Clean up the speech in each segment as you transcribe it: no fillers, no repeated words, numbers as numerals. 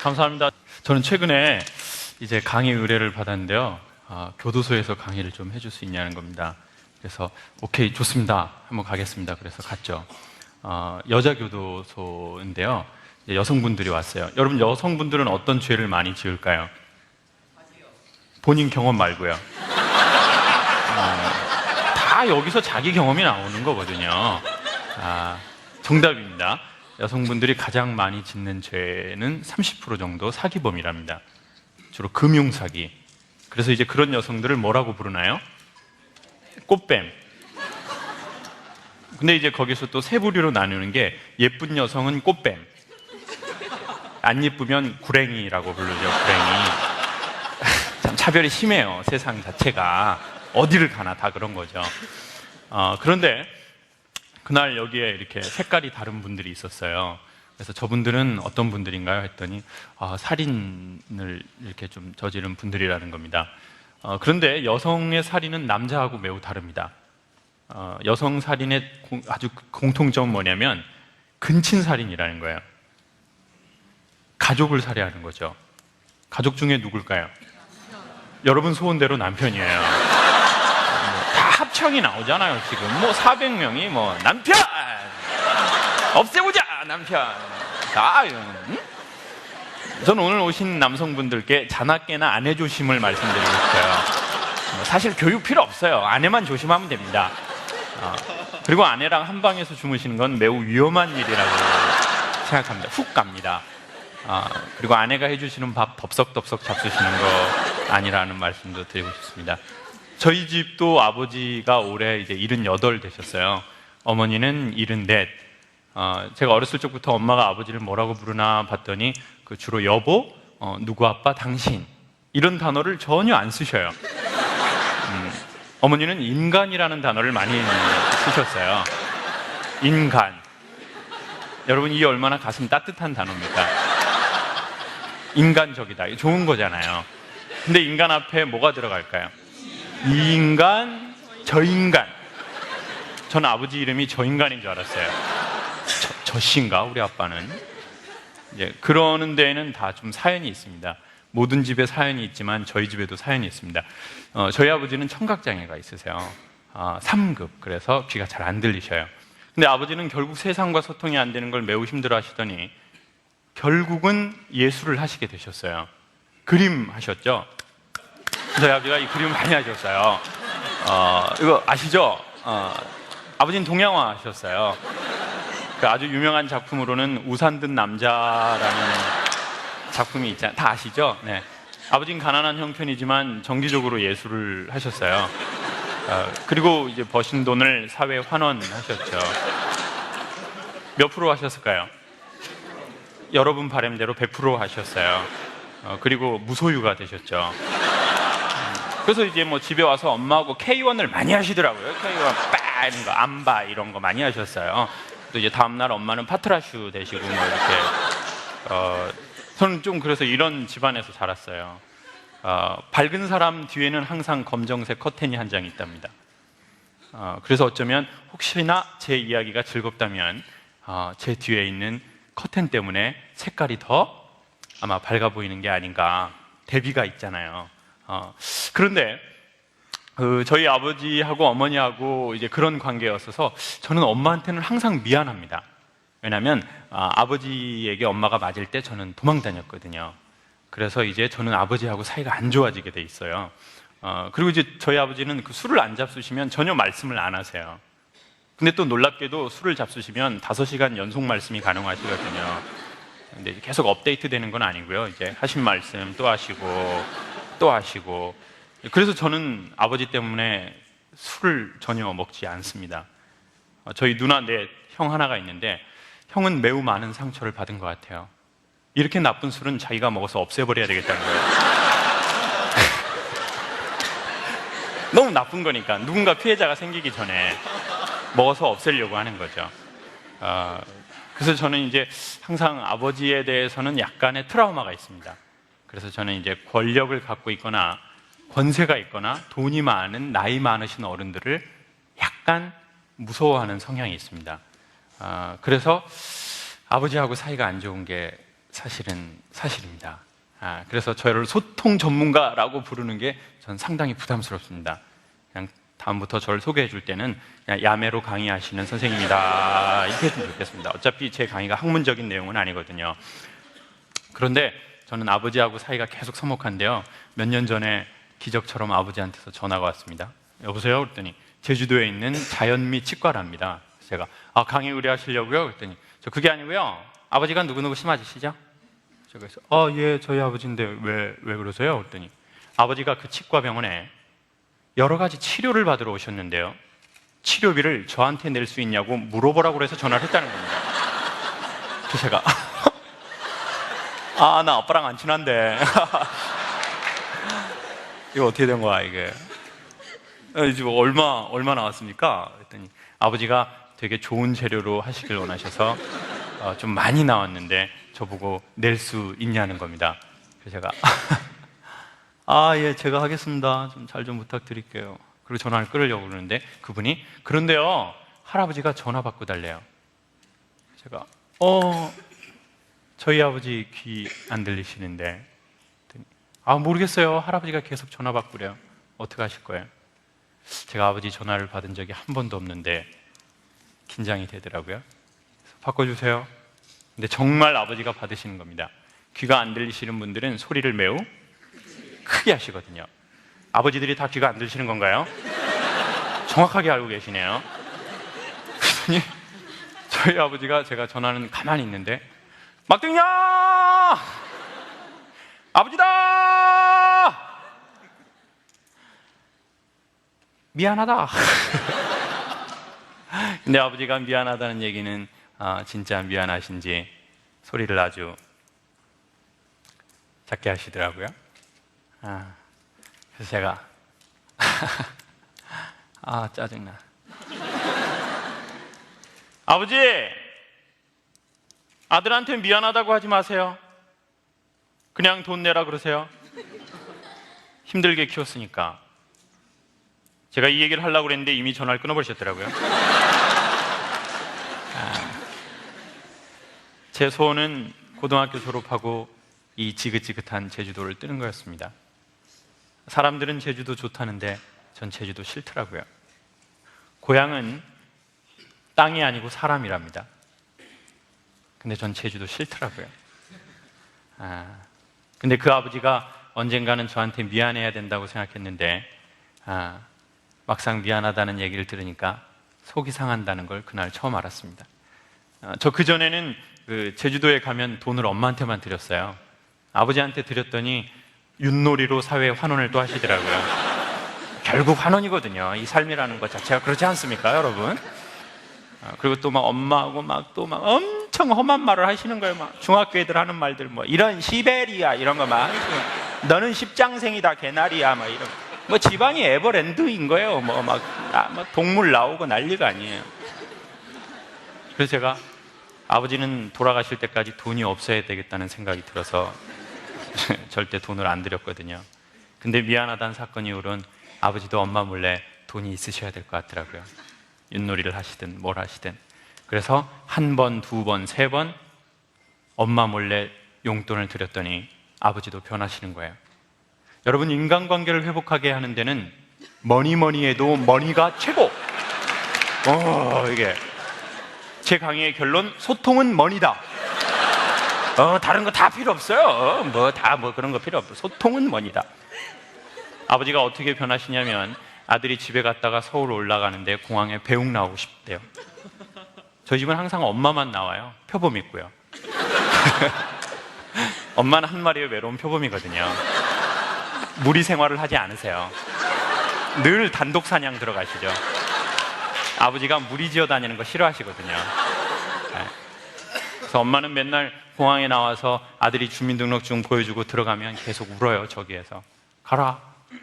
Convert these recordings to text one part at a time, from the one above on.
감사합니다. 저는 최근에 이제 강의 의뢰를 받았는데요. 교도소에서 강의를 좀 해줄 수 있냐는 겁니다. 그래서 오케이, 좋습니다. 한번 가겠습니다. 그래서 갔죠. 여자 교도소인데요. 이제 여성분들이 왔어요. 여러분, 여성분들은 어떤 죄를 많이 지을까요? 본인 경험 말고요. 다 여기서 자기 경험이 나오는 거거든요. 정답입니다. 여성분들이 가장 많이 짓는 죄는 30% 정도 사기범이랍니다. 주로 금융사기. 그래서 이제 그런 여성들을 뭐라고 부르나요? 꽃뱀. 근데 이제 거기서 또 세 부류로 나누는 게, 예쁜 여성은 꽃뱀, 안 예쁘면 구랭이라고 부르죠. 구랭이. 참 차별이 심해요. 세상 자체가 어디를 가나 다 그런 거죠. 그런데 그날 여기에 이렇게 색깔이 다른 분들이 있었어요. 그래서 저분들은 어떤 분들인가요? 했더니 살인을 이렇게 좀 저지른 분들이라는 겁니다. 그런데 여성의 살인은 남자하고 매우 다릅니다. 여성 살인의 아주 공통점은 뭐냐면 근친살인이라는 거예요. 가족을 살해하는 거죠. 가족 중에 누굴까요? 여러분 소원대로 남편이에요. 다 합창이 나오잖아요. 지금 400명이 남편! 없애보자! 남편! 다 응? 저는 오늘 오신 남성분들께 자나깨나 아내 조심을 말씀드리고 싶어요. 사실 교육 필요 없어요. 아내만 조심하면 됩니다. 그리고 아내랑 한 방에서 주무시는 건 매우 위험한 일이라고 생각합니다. 훅 갑니다. 그리고 아내가 해주시는 밥 덥석덥석 잡수시는 거 아니라는 말씀도 드리고 싶습니다. 저희 집도 아버지가 올해 이제 78 되셨어요. 어머니는 74. 제가 어렸을 적부터 엄마가 아버지를 뭐라고 부르나 봤더니 주로 여보, 누구 아빠, 당신, 이런 단어를 전혀 안 쓰셔요. 어머니는 인간이라는 단어를 많이 쓰셨어요. 인간. 여러분, 이게 얼마나 가슴 따뜻한 단어입니까? 인간적이다. 좋은 거잖아요. 근데 인간 앞에 뭐가 들어갈까요? 이 인간, 저 인간. 저는 아버지 이름이 저 인간인 줄 알았어요. 저 씨인가? 우리 아빠는. 이제 그러는 데에는 다 좀 사연이 있습니다. 모든 집에 사연이 있지만 저희 집에도 사연이 있습니다. 저희 아버지는 청각장애가 있으세요. 3급. 그래서 귀가 잘 안 들리셔요. 근데 아버지는 결국 세상과 소통이 안 되는 걸 매우 힘들어 하시더니 결국은 예술을 하시게 되셨어요. 그림 하셨죠? 저희 아버지가 이 그림을 많이 하셨어요. 이거 아시죠? 아버지는 동양화 하셨어요. 그 아주 유명한 작품으로는 우산 든 남자라는 작품이 있잖아요. 다 아시죠? 네. 아버지는 가난한 형편이지만 정기적으로 예술을 하셨어요. 그리고 이제 버신 돈을 사회 환원하셨죠. 몇 프로 하셨을까요? 여러분 바람대로 100% 하셨어요. 그리고 무소유가 되셨죠. 그래서 이제 집에 와서 엄마하고 K1을 많이 하시더라고요. K1 빠 이런 거, 암바 이런 거 많이 하셨어요. 또 이제 다음날 엄마는 파트라슈 되시고 이렇게. 저는 좀 그래서 이런 집안에서 자랐어요. 밝은 사람 뒤에는 항상 검정색 커튼이 한 장 있답니다. 그래서 어쩌면 혹시나 제 이야기가 즐겁다면 제 뒤에 있는 커튼 때문에 색깔이 더 아마 밝아 보이는 게 아닌가. 대비가 있잖아요. 그런데 저희 아버지하고 어머니하고 이제 그런 관계였어서 저는 엄마한테는 항상 미안합니다. 왜냐하면 아버지에게 엄마가 맞을 때 저는 도망 다녔거든요. 그래서 이제 저는 아버지하고 사이가 안 좋아지게 돼 있어요. 그리고 이제 저희 아버지는 술을 안 잡수시면 전혀 말씀을 안 하세요. 근데 또 놀랍게도 술을 잡수시면 5시간 연속 말씀이 가능하시거든요. 근데 계속 업데이트 되는 건 아니고요. 이제 하신 말씀 또 하시고 또 하시고. 그래서 저는 아버지 때문에 술을 전혀 먹지 않습니다. 저희 누나 형 하나가 있는데 형은 매우 많은 상처를 받은 것 같아요. 이렇게 나쁜 술은 자기가 먹어서 없애버려야 되겠다는 거예요. 너무 나쁜 거니까 누군가 피해자가 생기기 전에 먹어서 없애려고 하는 거죠. 그래서 저는 이제 항상 아버지에 대해서는 약간의 트라우마가 있습니다. 그래서 저는 이제 권력을 갖고 있거나 권세가 있거나 돈이 많은 나이 많으신 어른들을 약간 무서워하는 성향이 있습니다. 그래서 아버지하고 사이가 안 좋은 게 사실은 사실입니다. 그래서 저를 소통 전문가라고 부르는 게 전 상당히 부담스럽습니다. 그냥 다음부터 저를 소개해 줄 때는 그냥 야매로 강의하시는 선생님이다 이렇게 했으면 좋겠습니다. 어차피 제 강의가 학문적인 내용은 아니거든요. 그런데 저는 아버지하고 사이가 계속 서먹한데요. 몇 년 전에 기적처럼 아버지한테서 전화가 왔습니다. 여보세요? 그랬더니 제주도에 있는 자연미 치과랍니다. 제가 강의 의뢰하시려고요? 그랬더니 저 그게 아니고요. 아버지가 누구누구 심하시죠? 제가 그래서 예, 저희 아버지인데 왜 그러세요? 그랬더니 아버지가 그 치과 병원에 여러 가지 치료를 받으러 오셨는데요. 치료비를 저한테 낼 수 있냐고 물어보라고 해서 전화를 했다는 겁니다. 그래서 제가 나 아빠랑 안 친한데 이거 어떻게 된 거야 이게? 이제 얼마 나왔습니까? 그랬더니 아버지가 되게 좋은 재료로 하시길 원하셔서 좀 많이 나왔는데 저보고 낼 수 있냐는 겁니다. 그래서 제가 예, 제가 하겠습니다. 좀 잘 좀 부탁드릴게요. 그리고 전화를 끊으려고 그러는데 그분이 그런데요, 할아버지가 전화 받고 달래요. 제가 저희 아버지 귀 안 들리시는데 모르겠어요. 할아버지가 계속 전화 받고 그래요. 어떻게 하실 거예요? 제가 아버지 전화를 받은 적이 한 번도 없는데 긴장이 되더라고요. 바꿔주세요. 근데 정말 아버지가 받으시는 겁니다. 귀가 안 들리시는 분들은 소리를 매우 크게 하시거든요. 아버지들이 다 귀가 안 들리시는 건가요? 정확하게 알고 계시네요. 그랬더니 저희 아버지가 제가 전화는 가만히 있는데 막둥이야! 아버지다! 미안하다. 근데 아버지가 미안하다는 얘기는 진짜 미안하신지 소리를 아주 작게 하시더라고요. 그래서 제가 짜증나. 아버지, 아들한테 미안하다고 하지 마세요. 그냥 돈 내라 그러세요. 힘들게 키웠으니까. 제가 이 얘기를 하려고 그랬는데 이미 전화를 끊어버리셨더라고요. 제 소원은 고등학교 졸업하고 이 지긋지긋한 제주도를 뜨는 거였습니다. 사람들은 제주도 좋다는데 전 제주도 싫더라고요. 고향은 땅이 아니고 사람이랍니다. 근데 전 제주도 싫더라고요. 근데 그 아버지가 언젠가는 저한테 미안해야 된다고 생각했는데 막상 미안하다는 얘기를 들으니까 속이 상한다는 걸 그날 처음 알았습니다. 저 그전에는 제주도에 가면 돈을 엄마한테만 드렸어요. 아버지한테 드렸더니 윷놀이로 사회에 환원을 또 하시더라고요. 결국 환원이거든요. 이 삶이라는 것 자체가 그렇지 않습니까, 여러분? 그리고 또 막 엄마하고 막 엄청 험한 말을 하시는 거예요. 막 중학교 애들 하는 말들 뭐 이런 시베리아 이런 거 막 너는 십장생이다 개나리야 막 이런 뭐 집안이 에버랜드인 거예요. 뭐 동물 나오고 난리가 아니에요. 그래서 제가 아버지는 돌아가실 때까지 돈이 없어야 되겠다는 생각이 들어서 절대 돈을 안 드렸거든요. 근데 미안하다는 사건 이후로는 아버지도 엄마 몰래 돈이 있으셔야 될 것 같더라고요. 윷놀이를 하시든 뭘 하시든. 그래서 한 번, 두 번, 세 번 엄마 몰래 용돈을 드렸더니 아버지도 변하시는 거예요. 여러분, 인간관계를 회복하게 하는 데는 뭐니 해도 머니가 최고. 이게 제 강의의 결론, 소통은 머니다. 다른 거 다 필요 없어요. 그런 거 필요 없어. 소통은 머니다. 아버지가 어떻게 변하시냐면 아들이 집에 갔다가 서울 올라가는데 공항에 배웅 나오고 싶대요. 저희 집은 항상 엄마만 나와요. 표범 있고요. 엄마는 한 마리의 외로운 표범이거든요. 무리 생활을 하지 않으세요. 늘 단독 사냥 들어가시죠. 아버지가 무리 지어 다니는 거 싫어하시거든요. 그래서 엄마는 맨날 공항에 나와서 아들이 주민등록증 보여주고 들어가면 계속 울어요. 저기에서 가라,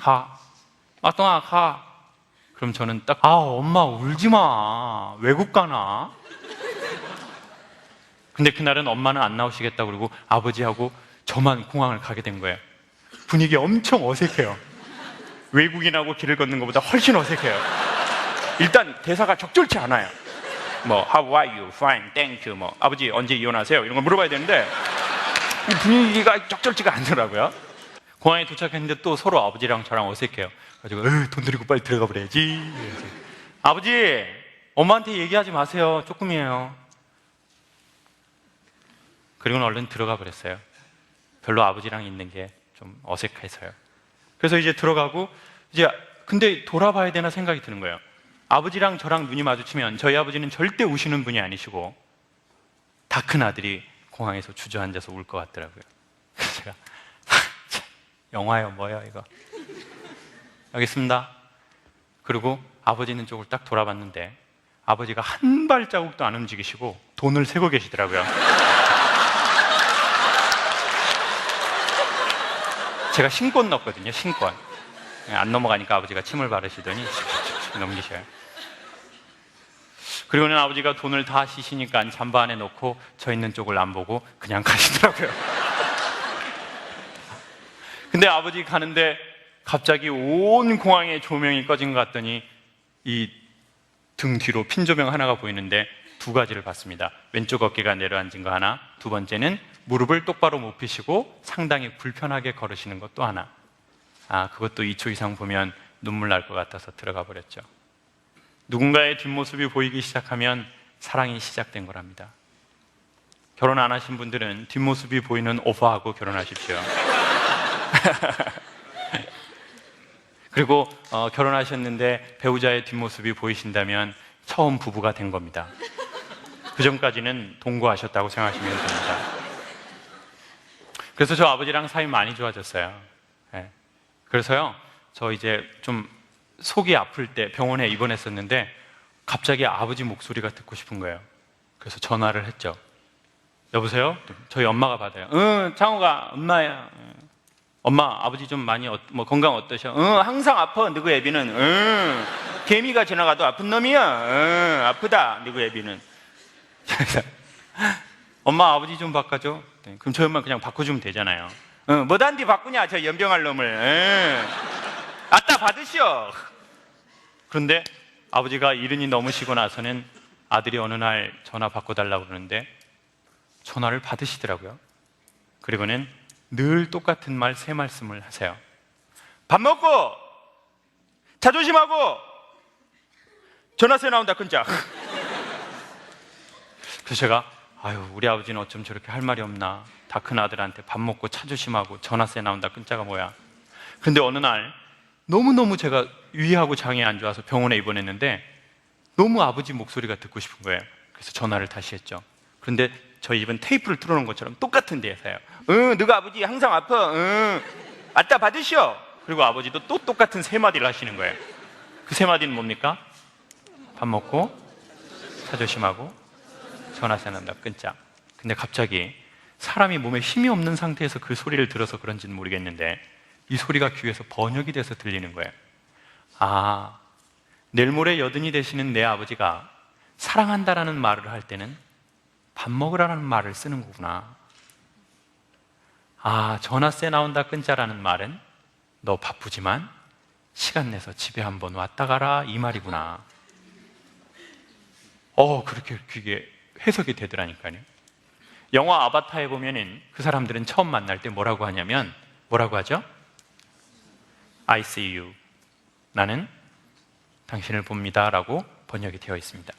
가, 막동아 가. 그럼 저는 딱 엄마 울지 마. 외국 가나? 근데 그날은 엄마는 안 나오시겠다고 그러고 아버지하고 저만 공항을 가게 된 거예요. 분위기 엄청 어색해요. 외국인하고 길을 걷는 것보다 훨씬 어색해요. 일단 대사가 적절치 않아요. How are you? Fine, thank you. 아버지 언제 이혼하세요? 이런 거 물어봐야 되는데 이 분위기가 적절치가 않더라고요. 공항에 도착했는데 또 서로 아버지랑 저랑 어색해요. 그래가지고 돈 드리고 빨리 들어가 버려야지. 아버지, 엄마한테 얘기하지 마세요. 조금이에요. 그리고는 얼른 들어가 버렸어요. 별로 아버지랑 있는 게 좀 어색해서요. 그래서 이제 들어가고 이제 근데 돌아봐야 되나 생각이 드는 거예요. 아버지랑 저랑 눈이 마주치면 저희 아버지는 절대 우시는 분이 아니시고 다 큰 아들이 공항에서 주저앉아서 울 것 같더라고요. 그래서 제가 영화요 뭐예요 이거. 알겠습니다. 그리고 아버지 있는 쪽을 딱 돌아봤는데 아버지가 한 발자국도 안 움직이시고 돈을 세고 계시더라고요. 제가 신권 넣었거든요. 신권. 안 넘어가니까 아버지가 침을 바르시더니 넘기셔요. 그리고는 아버지가 돈을 다 쉬시니까 잠바 안에 넣고 저 있는 쪽을 안 보고 그냥 가시더라고요. 근데 아버지 가는데 갑자기 온 공항에 조명이 꺼진 것 같더니 이 등 뒤로 핀 조명 하나가 보이는데 두 가지를 봤습니다. 왼쪽 어깨가 내려앉은 거 하나, 두 번째는 무릎을 똑바로 못 펴시고 상당히 불편하게 걸으시는 것 또 하나. 그것도 2초 이상 보면 눈물 날 것 같아서 들어가 버렸죠. 누군가의 뒷모습이 보이기 시작하면 사랑이 시작된 거랍니다. 결혼 안 하신 분들은 뒷모습이 보이는 오빠하고 결혼하십시오. 그리고 결혼하셨는데 배우자의 뒷모습이 보이신다면 처음 부부가 된 겁니다. 그 전까지는 동거하셨다고 생각하시면 됩니다. 그래서 저 아버지랑 사이 많이 좋아졌어요. 네. 그래서요, 저 이제 좀 속이 아플 때 병원에 입원했었는데 갑자기 아버지 목소리가 듣고 싶은 거예요. 그래서 전화를 했죠. 여보세요? 저희 엄마가 받아요. 응, 창호가 엄마야. 엄마, 아버지 좀 많이 건강 어떠셔? 응, 항상 아파. 너그 애비는. 응, 개미가 지나가도 아픈 놈이야. 응, 아프다. 너그 애비는. 엄마, 아버지 좀 바꿔줘. 네, 그럼 저희 엄마 그냥 바꿔주면 되잖아요. 응, 뭐단디 바꾸냐, 저 연병할 놈을. 응, 아따 받으시오. 그런데 아버지가 이른이 넘으시고 나서는 아들이 어느 날 전화 바꿔달라고 그러는데 전화를 받으시더라고요. 그리고는 늘 똑같은 말 세 말씀을 하세요. 밥 먹고 자존심하고 전화세 나온다 끊자. 그래서 제가 우리 아버지는 어쩜 저렇게 할 말이 없나. 다 큰 아들한테 밥 먹고 차 조심하고 전화세 나온다 끊자가 뭐야. 그런데 어느 날 너무너무 제가 위하고 장이 안 좋아서 병원에 입원했는데 너무 아버지 목소리가 듣고 싶은 거예요. 그래서 전화를 다시 했죠. 그런데 저희 집은 테이프를 틀어놓은 것처럼 똑같은 데에서요. 응, 너가 아버지 항상 아파. 응, 아따 받으시오. 그리고 아버지도 또 똑같은 세 마디를 하시는 거예요. 그 세 마디는 뭡니까? 밥 먹고 차 조심하고 전화세 난다 끊자. 근데 갑자기 사람이 몸에 힘이 없는 상태에서 그 소리를 들어서 그런지는 모르겠는데 이 소리가 귀에서 번역이 돼서 들리는 거예요. 내일 모레 여든이 되시는 내 아버지가 사랑한다라는 말을 할 때는 밥 먹으라는 말을 쓰는 거구나. 전화세 나온다 끊자라는 말은 너 바쁘지만 시간 내서 집에 한번 왔다 가라 이 말이구나. 그렇게 그게 해석이 되더라니까요. 영화 아바타에 보면은 그 사람들은 처음 만날 때 뭐라고 하냐면 뭐라고 하죠? I see you. 나는 당신을 봅니다 라고 번역이 되어 있습니다.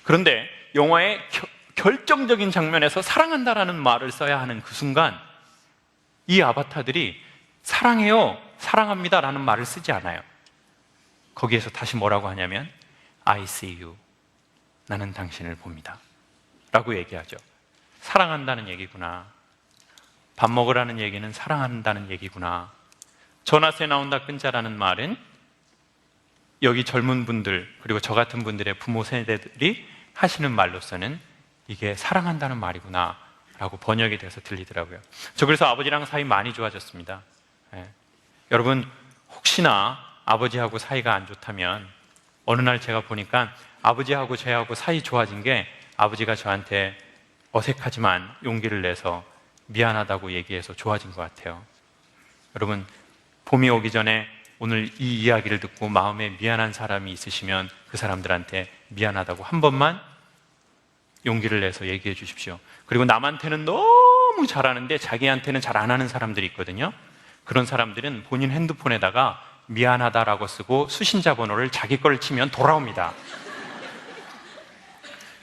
그런데 영화의 결정적인 장면에서 사랑한다라는 말을 써야 하는 그 순간 이 아바타들이 사랑해요, 사랑합니다 라는 말을 쓰지 않아요. 거기에서 다시 뭐라고 하냐면 I see you. 나는 당신을 봅니다 라고 얘기하죠. 사랑한다는 얘기구나. 밥 먹으라는 얘기는 사랑한다는 얘기구나. 전화세 나온다 끊자라는 말은 여기 젊은 분들 그리고 저 같은 분들의 부모 세대들이 하시는 말로서는 이게 사랑한다는 말이구나 라고 번역이 돼서 들리더라고요. 저 그래서 아버지랑 사이 많이 좋아졌습니다. 여러분 혹시나 아버지하고 사이가 안 좋다면 어느 날 제가 보니까 아버지하고 저하고 사이 좋아진 게 아버지가 저한테 어색하지만 용기를 내서 미안하다고 얘기해서 좋아진 것 같아요. 여러분 봄이 오기 전에 오늘 이 이야기를 듣고 마음에 미안한 사람이 있으시면 그 사람들한테 미안하다고 한 번만 용기를 내서 얘기해 주십시오. 그리고 남한테는 너무 잘하는데 자기한테는 잘 안 하는 사람들이 있거든요. 그런 사람들은 본인 핸드폰에다가 미안하다라고 쓰고 수신자 번호를 자기 걸 치면 돌아옵니다.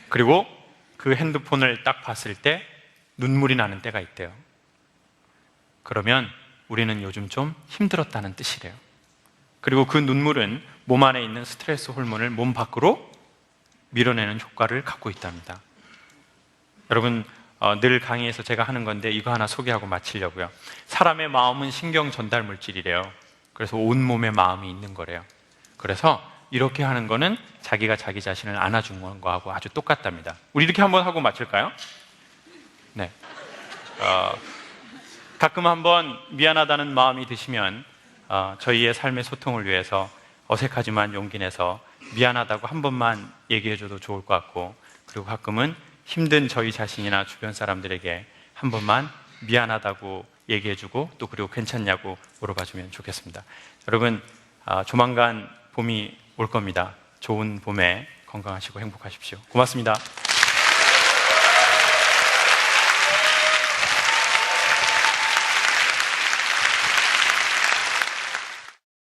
그리고 그 핸드폰을 딱 봤을 때 눈물이 나는 때가 있대요. 그러면 우리는 요즘 좀 힘들었다는 뜻이래요. 그리고 그 눈물은 몸 안에 있는 스트레스 호르몬을 몸 밖으로 밀어내는 효과를 갖고 있답니다. 여러분, 늘 강의에서 제가 하는 건데 이거 하나 소개하고 마치려고요. 사람의 마음은 신경 전달 물질이래요. 그래서 온몸에 마음이 있는 거래요. 그래서 이렇게 하는 거는 자기가 자기 자신을 안아주는 거하고 아주 똑같답니다. 우리 이렇게 한번 하고 마칠까요? 네. 가끔 한번 미안하다는 마음이 드시면 저희의 삶의 소통을 위해서 어색하지만 용기 내서 미안하다고 한 번만 얘기해줘도 좋을 것 같고, 그리고 가끔은 힘든 저희 자신이나 주변 사람들에게 한 번만 미안하다고 얘기해주고 또 그리고 괜찮냐고 물어봐주면 좋겠습니다. 여러분, 조만간 봄이 올 겁니다. 좋은 봄에 건강하시고 행복하십시오. 고맙습니다.